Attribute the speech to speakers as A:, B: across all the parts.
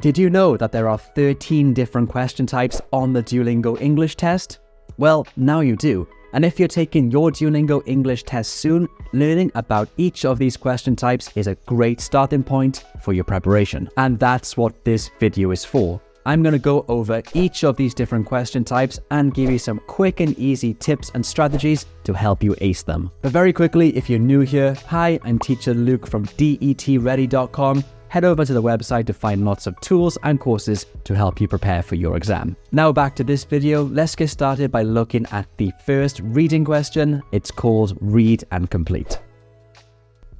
A: Did you know that there are 13 different question types on the Duolingo English Test? Well, now you do. And if you're taking your Duolingo English Test soon, learning about each of these question types is a great starting point for your preparation. And that's what this video is for. I'm going to go over each of these different question types and give you some quick and easy tips and strategies to help you ace them. But very quickly, if you're new here, hi, I'm teacher Luke from DETready.com. Head over to the website to find lots of tools and courses to help you prepare for your exam. Now back to this video, let's get started by looking at the first reading question. It's called Read and Complete.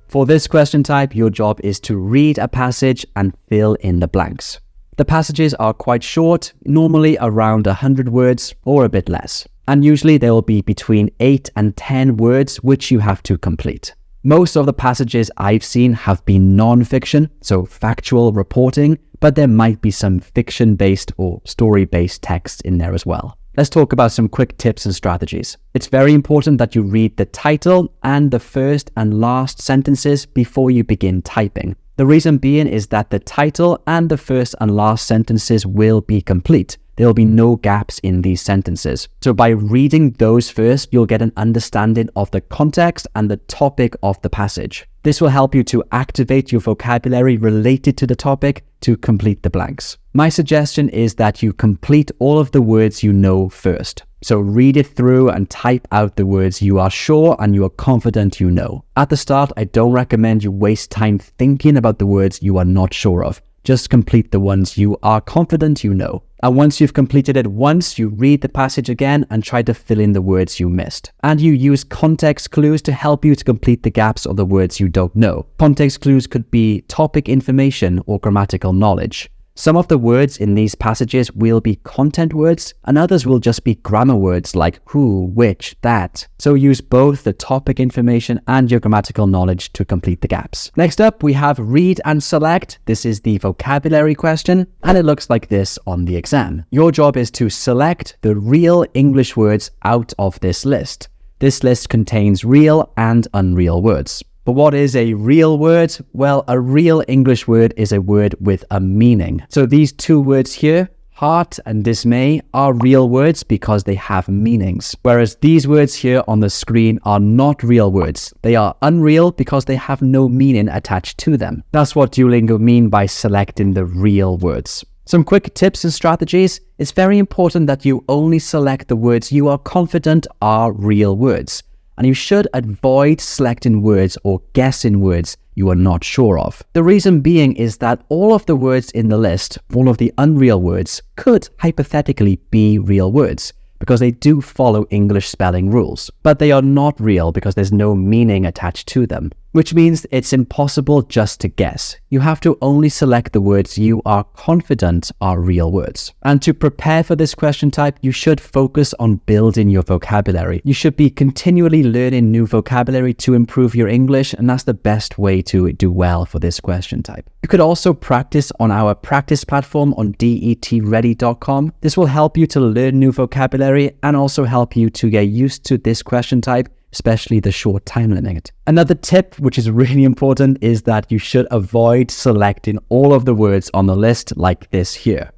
A: For this question type, your job is to read a passage and fill in the blanks. The passages are quite short, normally around 100 words or a bit less. And usually they will be between 8 and 10 words, which you have to complete. Most of the passages I've seen have been non-fiction, so factual reporting, but there might be some fiction-based or story-based text in there as well. Let's talk about some quick tips and strategies. It's very important that you read the title and the first and last sentences before you begin typing. The reason being is that the title and the first and last sentences will be complete. There will be no gaps in these sentences. So by reading those first, you'll get an understanding of the context and the topic of the passage. This will help you to activate your vocabulary related to the topic to complete the blanks. My suggestion is that you complete all of the words you know first. So read it through and type out the words you are sure and you are confident you know. At the start, I don't recommend you waste time thinking about the words you are not sure of. Just complete the ones you are confident you know. And once you've completed it once, you read the passage again and try to fill in the words you missed. And you use context clues to help you to complete the gaps of the words you don't know. Context clues could be topic information or grammatical knowledge. Some of the words in these passages will be content words and others will just be grammar words like who, which, that. So use both the topic information and your grammatical knowledge to complete the gaps. Next up, we have read and select. This is the vocabulary question and it looks like this on the exam. Your job is to select the real English words out of this list. This list contains real and unreal words. But what is a real word? Well, a real English word is a word with a meaning. So these two words here, heart and dismay, are real words because they have meanings. Whereas these words here on the screen are not real words. They are unreal because they have no meaning attached to them. That's what Duolingo mean by selecting the real words. Some quick tips and strategies. It's very important that you only select the words you are confident are real words. And you should avoid selecting words or guessing words you are not sure of. The reason being is that all of the words in the list, all of the unreal words, could hypothetically be real words because they do follow English spelling rules. But they are not real because there's no meaning attached to them, which means it's impossible just to guess. You have to only select the words you are confident are real words. And to prepare for this question type, you should focus on building your vocabulary. You should be continually learning new vocabulary to improve your English, and that's the best way to do well for this question type. You could also practice on our practice platform on DETready.com. This will help you to learn new vocabulary and also help you to get used to this question type, especially the short time limit. Another tip, which is really important, is that you should avoid selecting all of the words on the list like this here.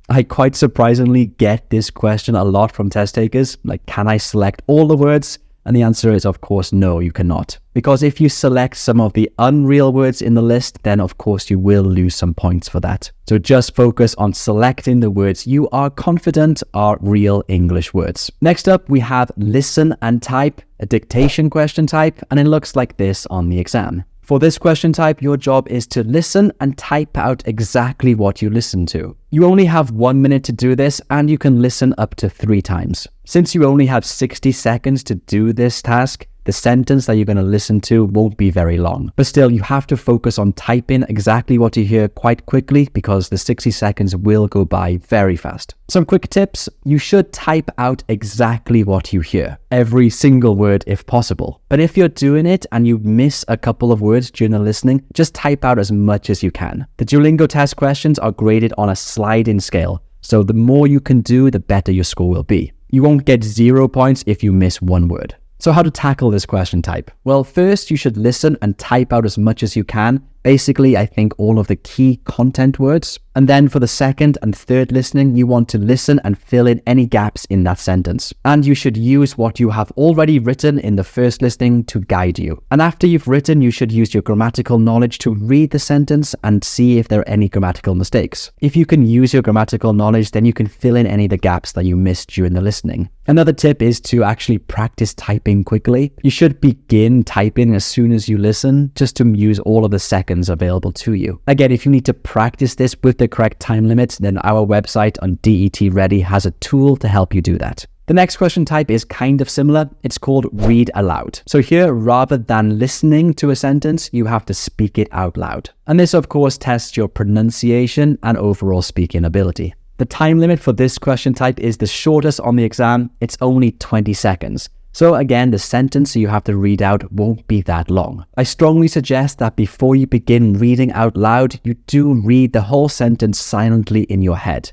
A: I quite surprisingly get this question a lot from test takers, like, can I select all the words? And the answer is, of course, no, you cannot. Because if you select some of the unreal words in the list, then of course you will lose some points for that. So just focus on selecting the words you are confident are real English words. Next up, we have listen and type, a dictation question type, and it looks like this on the exam. For this question type, your job is to listen and type out exactly what you listen to. You only have 1 minute to do this and you can listen up to 3 times. Since you only have 60 seconds to do this task, the sentence that you're going to listen to won't be very long. But still, you have to focus on typing exactly what you hear quite quickly because the 60 seconds will go by very fast. Some quick tips. You should type out exactly what you hear. Every single word if possible. But if you're doing it and you miss a couple of words during the listening, just type out as much as you can. The Duolingo test questions are graded on a sliding scale. So the more you can do, the better your score will be. You won't get 0 points if you miss one word. So how to tackle this question type? Well, first you should listen and type out as much as you can Basically, I think all of the key content words. And then for the second and third listening, you want to listen and fill in any gaps in that sentence. And you should use what you have already written in the first listening to guide you. And after you've written, you should use your grammatical knowledge to read the sentence and see if there are any grammatical mistakes. If you can use your grammatical knowledge, then you can fill in any of the gaps that you missed during the listening. Another tip is to actually practice typing quickly. You should begin typing as soon as you listen, just to use all of the seconds available to you. Again, if you need to practice this with the correct time limit, then our website on DET Ready has a tool to help you do that. The next question type is kind of similar. It's called read aloud. So here, rather than listening to a sentence, you have to speak it out loud. And this, of course, tests your pronunciation and overall speaking ability. The time limit for this question type is the shortest on the exam. It's only 20 seconds. So again, the sentence you have to read out won't be that long. I strongly suggest that before you begin reading out loud, you do read the whole sentence silently in your head.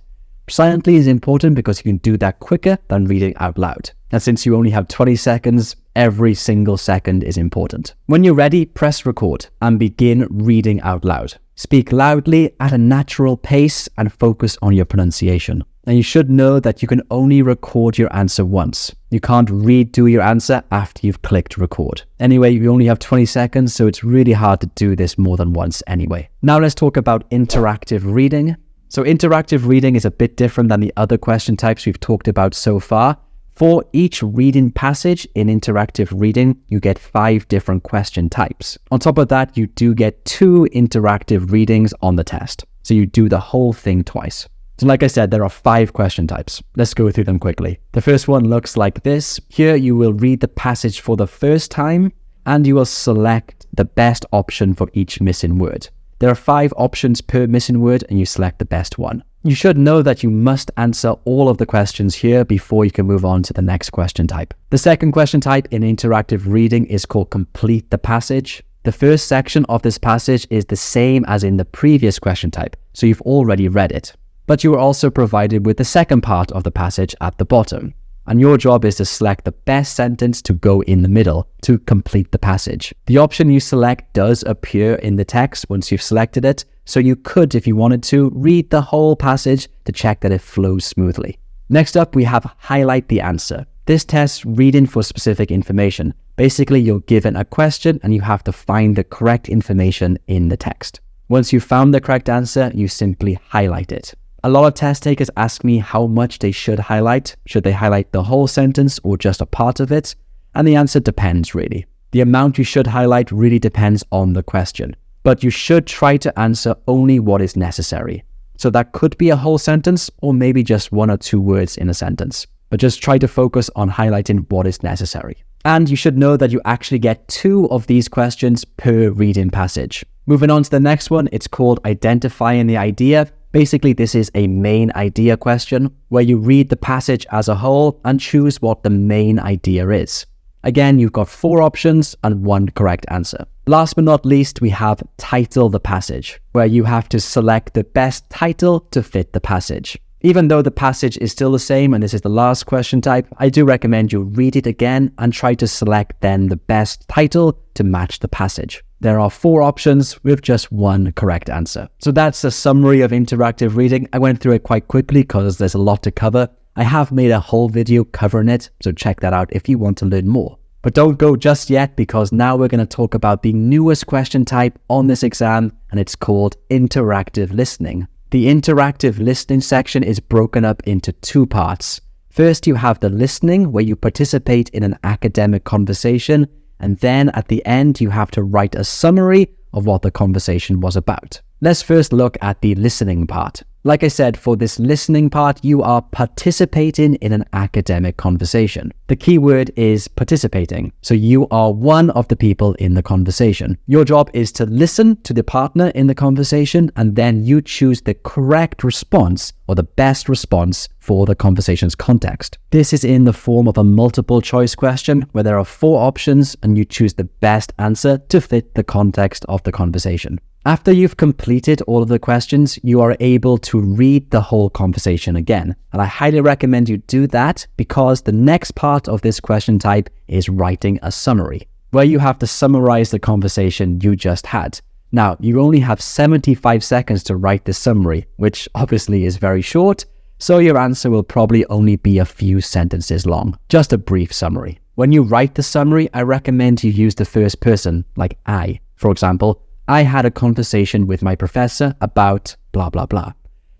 A: Silently is important because you can do that quicker than reading out loud. And since you only have 20 seconds, every single second is important. When you're ready, press record and begin reading out loud. Speak loudly at a natural pace and focus on your pronunciation. And you should know that you can only record your answer once. You can't redo your answer after you've clicked record. Anyway, you only have 20 seconds, so it's really hard to do this more than once anyway. Now let's talk about interactive reading. So interactive reading is a bit different than the other question types we've talked about so far. For each reading passage in interactive reading, you get 5 different question types. On top of that, you do get 2 interactive readings on the test. So you do the whole thing twice. So like I said, there are 5 question types. Let's go through them quickly. The first one looks like this. Here you will read the passage for the first time and you will select the best option for each missing word. There are 5 options per missing word and you select the best one. You should know that you must answer all of the questions here before you can move on to the next question type. The second question type in interactive reading is called complete the passage. The first section of this passage is the same as in the previous question type, so you've already read it. But you are also provided with the second part of the passage at the bottom. And your job is to select the best sentence to go in the middle to complete the passage. The option you select does appear in the text once you've selected it, so you could, if you wanted to, read the whole passage to check that it flows smoothly. Next up, we have highlight the answer. This tests reading for specific information. Basically, you're given a question and you have to find the correct information in the text. Once you've found the correct answer, you simply highlight it. A lot of test takers ask me how much they should highlight. Should they highlight the whole sentence or just a part of it? And the answer depends really. The amount you should highlight really depends on the question. But you should try to answer only what is necessary. So that could be a whole sentence or maybe just 1 or 2 words in a sentence. But just try to focus on highlighting what is necessary. And you should know that you actually get 2 of these questions per reading passage. Moving on to the next one, it's called identifying the idea. Basically, this is a main idea question where you read the passage as a whole and choose what the main idea is. Again, you've got 4 options and 1 correct answer. Last but not least, we have title the passage, where you have to select the best title to fit the passage. Even though the passage is still the same and this is the last question type, I do recommend you read it again and try to select then the best title to match the passage. There are 4 options with just 1 correct answer. So that's a summary of interactive reading. I went through it quite quickly because there's a lot to cover. I have made a whole video covering it, so check that out if you want to learn more. But don't go just yet because now we're going to talk about the newest question type on this exam and it's called interactive listening. The interactive listening section is broken up into 2 parts. First, you have the listening where you participate in an academic conversation, and then at the end, you have to write a summary of what the conversation was about. Let's first look at the listening part. Like I said, for this listening part, you are participating in an academic conversation. The key word is participating. So you are one of the people in the conversation. Your job is to listen to the partner in the conversation, and then you choose the correct response or the best response for the conversation's context. This is in the form of a multiple choice question where there are 4 options and you choose the best answer to fit the context of the conversation. After you've completed all of the questions, you are able to read the whole conversation again. And I highly recommend you do that because the next part of this question type is writing a summary, where you have to summarize the conversation you just had. Now, you only have 75 seconds to write this summary, which obviously is very short, so your answer will probably only be a few sentences long. Just a brief summary. When you write the summary, I recommend you use the first person, like I. For example, I had a conversation with my professor about blah, blah, blah.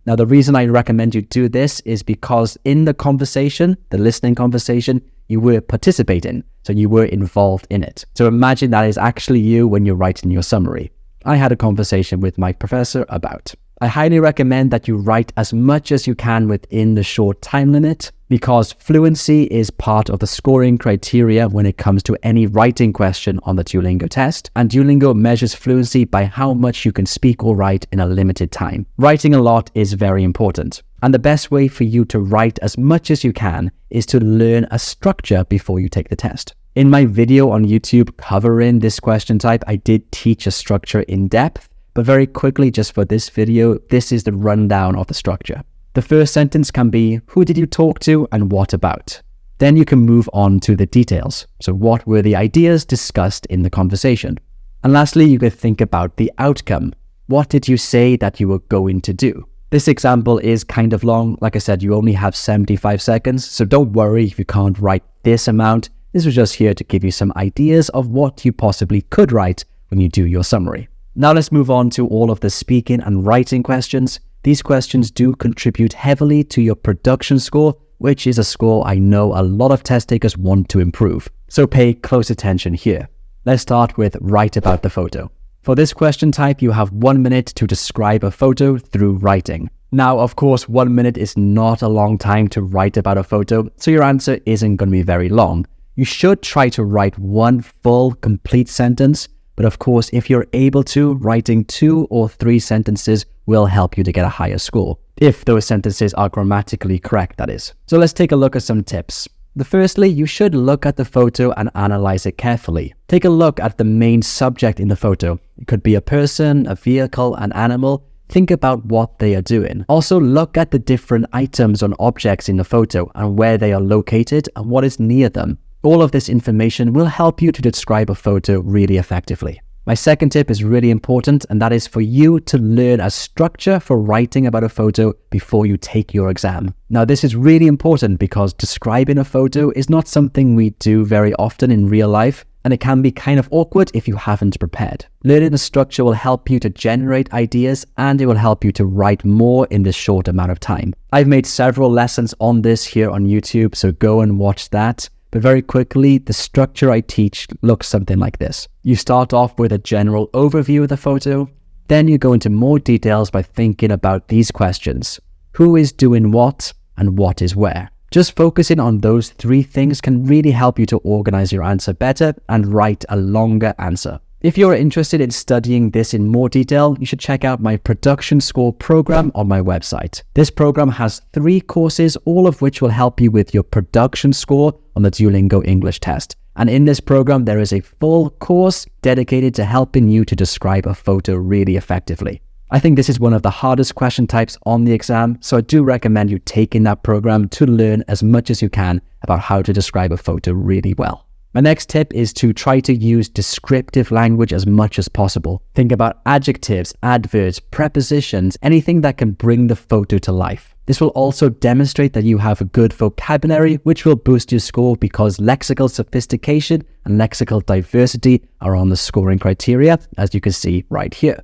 A: Now, the reason I recommend you do this is because in the conversation, the listening conversation, you were participating, so you were involved in it. So imagine that is actually you when you're writing your summary. I had a conversation with my professor about. I highly recommend that you write as much as you can within the short time limit, because fluency is part of the scoring criteria when it comes to any writing question on the Duolingo test, and Duolingo measures fluency by how much you can speak or write in a limited time. Writing a lot is very important, and the best way for you to write as much as you can is to learn a structure before you take the test. In my video on YouTube covering this question type, I did teach a structure in depth, but very quickly, just for this video, this is the rundown of the structure. The first sentence can be, who did you talk to and what about? Then you can move on to the details. So what were the ideas discussed in the conversation? And lastly, you could think about the outcome. What did you say that you were going to do? This example is kind of long. Like I said, you only have 75 seconds, so don't worry if you can't write this amount. This was just here to give you some ideas of what you possibly could write when you do your summary. Now let's move on to all of the speaking and writing questions. These questions do contribute heavily to your production score, which is a score I know a lot of test takers want to improve. So pay close attention here. Let's start with write about the photo. For this question type, you have 1 minute to describe a photo through writing. Now, of course, 1 minute is not a long time to write about a photo, so your answer isn't going to be very long. You should try to write one full, complete sentence, but of course, if you're able to, writing 2 or 3 sentences will help you to get a higher score. If those sentences are grammatically correct, that is. So let's take a look at some tips. Firstly, you should look at the photo and analyze it carefully. Take a look at the main subject in the photo. It could be a person, a vehicle, an animal. Think about what they are doing. Also, look at the different items and objects in the photo and where they are located and what is near them. All of this information will help you to describe a photo really effectively. My second tip is really important, and that is for you to learn a structure for writing about a photo before you take your exam. Now, this is really important because describing a photo is not something we do very often in real life, and it can be kind of awkward if you haven't prepared. Learning the structure will help you to generate ideas, and it will help you to write more in this short amount of time. I've made several lessons on this here on YouTube, so go and watch that. But very quickly, the structure I teach looks something like this. You start off with a general overview of the photo, then you go into more details by thinking about these questions. Who is doing what and what is where? Just focusing on those 3 things can really help you to organize your answer better and write a longer answer. If you're interested in studying this in more detail, you should check out my production score program on my website. This program has 3 courses, all of which will help you with your production score on the Duolingo English test. And in this program, there is a full course dedicated to helping you to describe a photo really effectively. I think this is one of the hardest question types on the exam, so I do recommend you taking that program to learn as much as you can about how to describe a photo really well. My next tip is to try to use descriptive language as much as possible. Think about adjectives, adverbs, prepositions, anything that can bring the photo to life. This will also demonstrate that you have a good vocabulary, which will boost your score because lexical sophistication and lexical diversity are on the scoring criteria, as you can see right here.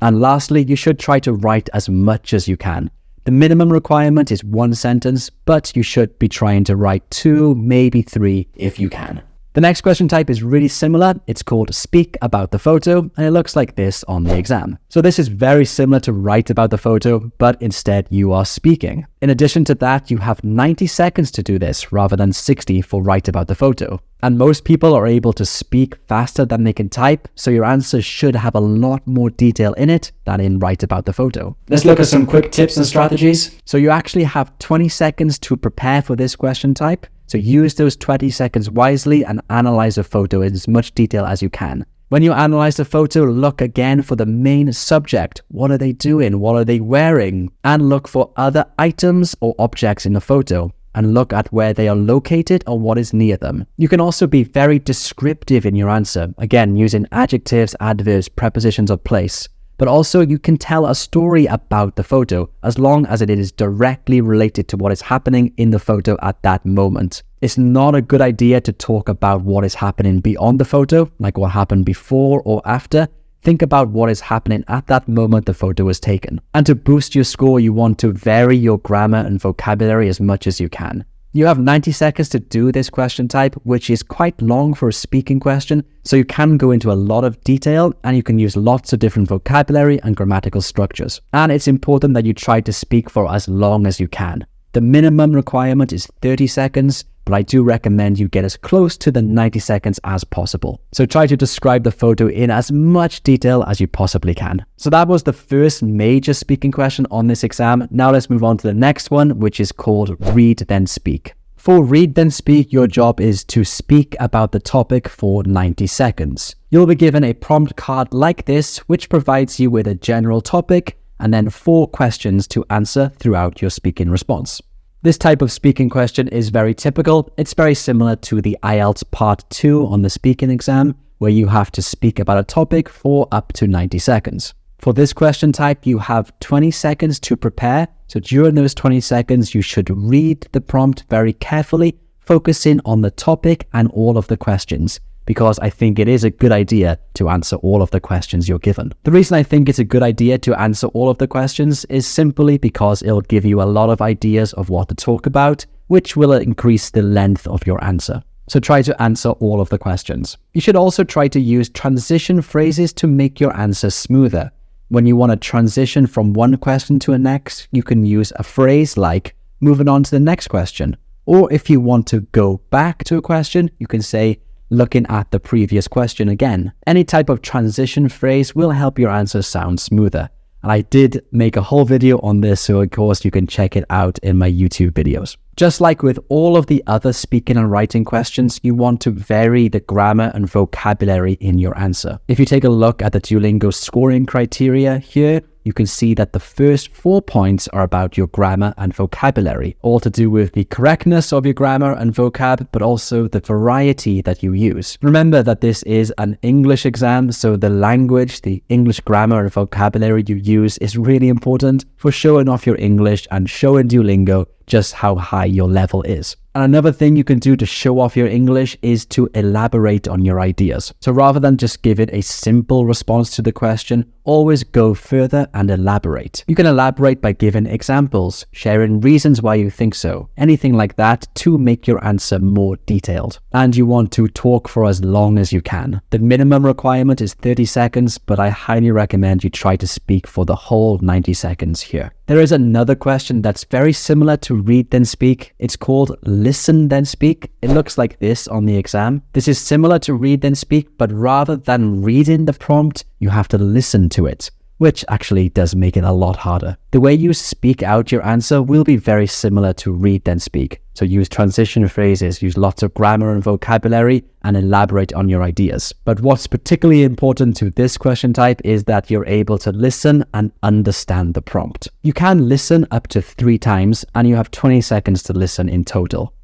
A: And lastly, you should try to write as much as you can. The minimum requirement is 1 sentence, but you should be trying to write 2, maybe 3 if you can. The next question type is really similar. It's called speak about the photo, and it looks like this on the exam. So this is very similar to write about the photo, but instead you are speaking. In addition to that, you have 90 seconds to do this rather than 60 for write about the photo. And most people are able to speak faster than they can type, so your answer should have a lot more detail in it than in write about the photo. Let's look at some quick tips and strategies. So you actually have 20 seconds to prepare for this question type. So use those 20 seconds wisely and analyze a photo in as much detail as you can. When you analyze the photo, look again for the main subject. What are they doing? What are they wearing? And look for other items or objects in the photo. and look at where they are located or what is near them. You can also be very descriptive in your answer, again using adjectives, adverbs, prepositions of place. But also you can tell a story about the photo as long as it is directly related to what is happening in the photo at that moment. It's not a good idea to talk about what is happening beyond the photo, like what happened before or after. Think about what is happening at that moment the photo was taken. And to boost your score, you want to vary your grammar and vocabulary as much as you can. You have 90 seconds to do this question type, which is quite long for a speaking question, so you can go into a lot of detail and you can use lots of different vocabulary and grammatical structures. And it's important that you try to speak for as long as you can. The minimum requirement is 30 seconds, but I do recommend you get as close to the 90 seconds as possible. So try to describe the photo in as much detail as you possibly can. So that was the first major speaking question on this exam. Now let's move on to the next one, which is called Read Then Speak. For Read Then Speak, your job is to speak about the topic for 90 seconds. You'll be given a prompt card like this, which provides you with a general topic and then 4 questions to answer throughout your speaking response. This type of speaking question is very typical. It's very similar to the IELTS Part 2 on the speaking exam, where you have to speak about a topic for up to 90 seconds. For this question type, you have 20 seconds to prepare. So during those 20 seconds, you should read the prompt very carefully, focusing on the topic and all of the questions, because I think it is a good idea to answer all of the questions you're given. The reason I think it's a good idea to answer all of the questions is simply because it'll give you a lot of ideas of what to talk about, which will increase the length of your answer. So try to answer all of the questions. You should also try to use transition phrases to make your answer smoother. When you want to transition from one question to the next, you can use a phrase like moving on to the next question. Or if you want to go back to a question, you can say looking at the previous question again. Any type of transition phrase will help your answer sound smoother. And I did make a whole video on this, so of course you can check it out in my YouTube videos. Just like with all of the other speaking and writing questions, you want to vary the grammar and vocabulary in your answer. If you take a look at the Duolingo scoring criteria here, you can see that the first 4 points are about your grammar and vocabulary, all to do with the correctness of your grammar and vocab, but also the variety that you use. Remember that this is an English exam, so the language, the English grammar and vocabulary you use is really important for showing off your English and showing Duolingo just how high your level is. And another thing you can do to show off your English is to elaborate on your ideas. So rather than just give it a simple response to the question, always go further and elaborate. You can elaborate by giving examples, sharing reasons why you think so, anything like that to make your answer more detailed. And you want to talk for as long as you can. The minimum requirement is 30 seconds, but I highly recommend you try to speak for the whole 90 seconds here. There is another question that's very similar to Read Then Speak. It's called Listen Then Speak. It looks like this on the exam. This is similar to Read Then Speak, but rather than reading the prompt, you have to listen to it, which actually does make it a lot harder. The way you speak out your answer will be very similar to Read Then Speak. So use transition phrases, use lots of grammar and vocabulary, and elaborate on your ideas. But what's particularly important to this question type is that you're able to listen and understand the prompt. You can listen up to 3 times, and you have 20 seconds to listen in total.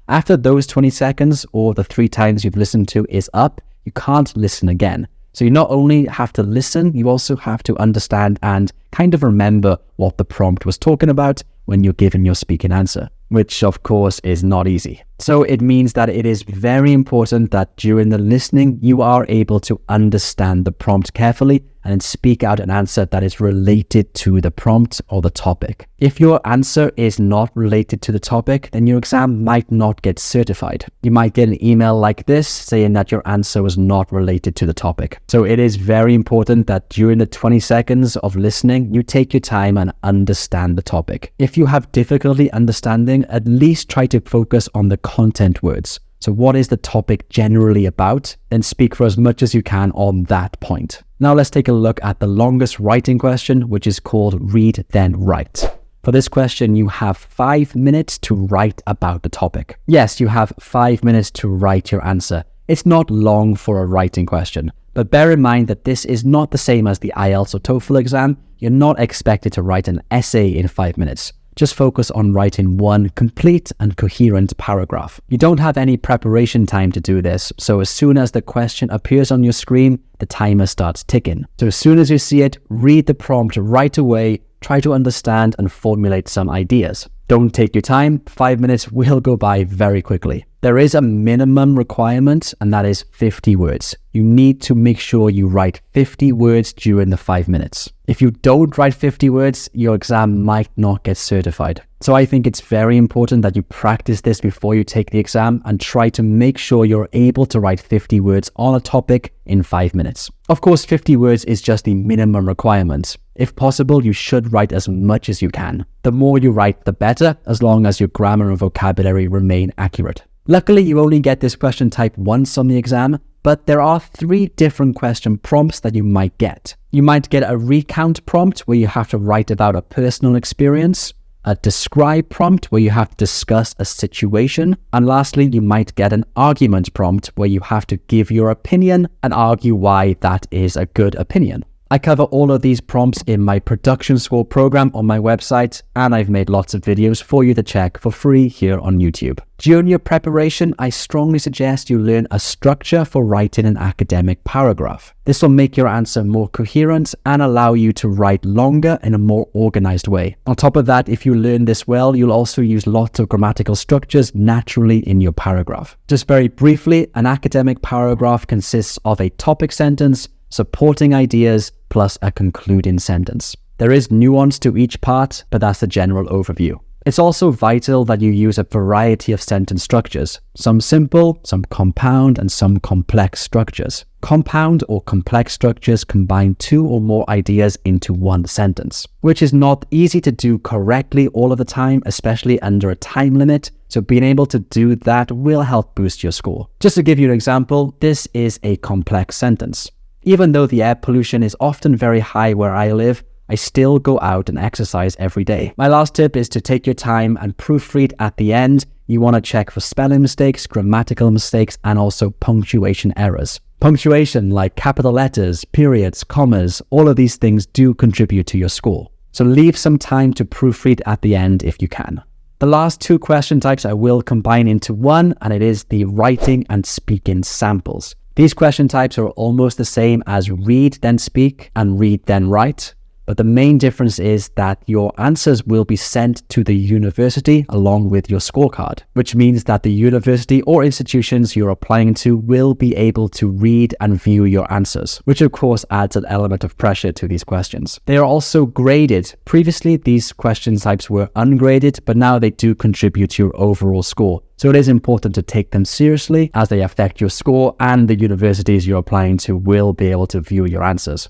A: After those 20 seconds, or the 3 times you've listened to is up, you can't listen again. So you not only have to listen, you also have to understand and kind of remember what the prompt was talking about when you're given your speaking answer, which of course is not easy. So it means that it is very important that during the listening, you are able to understand the prompt carefully and speak out an answer that is related to the prompt or the topic. If your answer is not related to the topic, then your exam might not get certified. You might get an email like this saying that your answer was not related to the topic. So it is very important that during the 20 seconds of listening, you take your time and understand the topic. If you have difficulty understanding, at least try to focus on the content words. So what is the topic generally about? Then speak for as much as you can on that point. Now let's take a look at the longest writing question, which is called Read Then Write. For this question, you have 5 minutes to write about the topic. Yes, you have 5 minutes to write your answer. It's not long for a writing question, but bear in mind that this is not the same as the IELTS or TOEFL exam. You're not expected to write an essay in 5 minutes. Just focus on writing one complete and coherent paragraph. You don't have any preparation time to do this, so as soon as the question appears on your screen, the timer starts ticking. So as soon as you see it, read the prompt right away, try to understand and formulate some ideas. Don't take your time, 5 minutes will go by very quickly. There is a minimum requirement, and that is 50 words. You need to make sure you write 50 words during the 5 minutes. If you don't write 50 words, your exam might not get certified. So I think it's very important that you practice this before you take the exam and try to make sure you're able to write 50 words on a topic in 5 minutes. Of course, 50 words is just the minimum requirement. If possible, you should write as much as you can. The more you write, the better, as long as your grammar and vocabulary remain accurate. Luckily, you only get this question type once on the exam, but there are 3 different question prompts that you might get. You might get a recount prompt where you have to write about a personal experience, a describe prompt where you have to discuss a situation, and lastly, you might get an argument prompt where you have to give your opinion and argue why that is a good opinion. I cover all of these prompts in my production school program on my website, and I've made lots of videos for you to check for free here on YouTube. During your preparation, I strongly suggest you learn a structure for writing an academic paragraph. This will make your answer more coherent and allow you to write longer in a more organized way. On top of that, if you learn this well, you'll also use lots of grammatical structures naturally in your paragraph. Just very briefly, an academic paragraph consists of a topic sentence, supporting ideas, plus a concluding sentence. There is nuance to each part, but that's the general overview. It's also vital that you use a variety of sentence structures, some simple, some compound, and some complex structures. Compound or complex structures combine 2 or more ideas into one sentence, which is not easy to do correctly all of the time, especially under a time limit. So being able to do that will help boost your score. Just to give you an example, this is a complex sentence. Even though the air pollution is often very high where I live, I still go out and exercise every day. My last tip is to take your time and proofread at the end. You want to check for spelling mistakes, grammatical mistakes, and also punctuation errors. Punctuation like capital letters, periods, commas, all of these things do contribute to your score. So leave some time to proofread at the end if you can. The last 2 question types I will combine into one, and it is the writing and speaking samples. These question types are almost the same as read then speak and read then write, but the main difference is that your answers will be sent to the university along with your scorecard, which means that the university or institutions you're applying to will be able to read and view your answers, which of course adds an element of pressure to these questions. They are also graded. Previously, these question types were ungraded, but now they do contribute to your overall score. So it is important to take them seriously as they affect your score, and the universities you're applying to will be able to view your answers.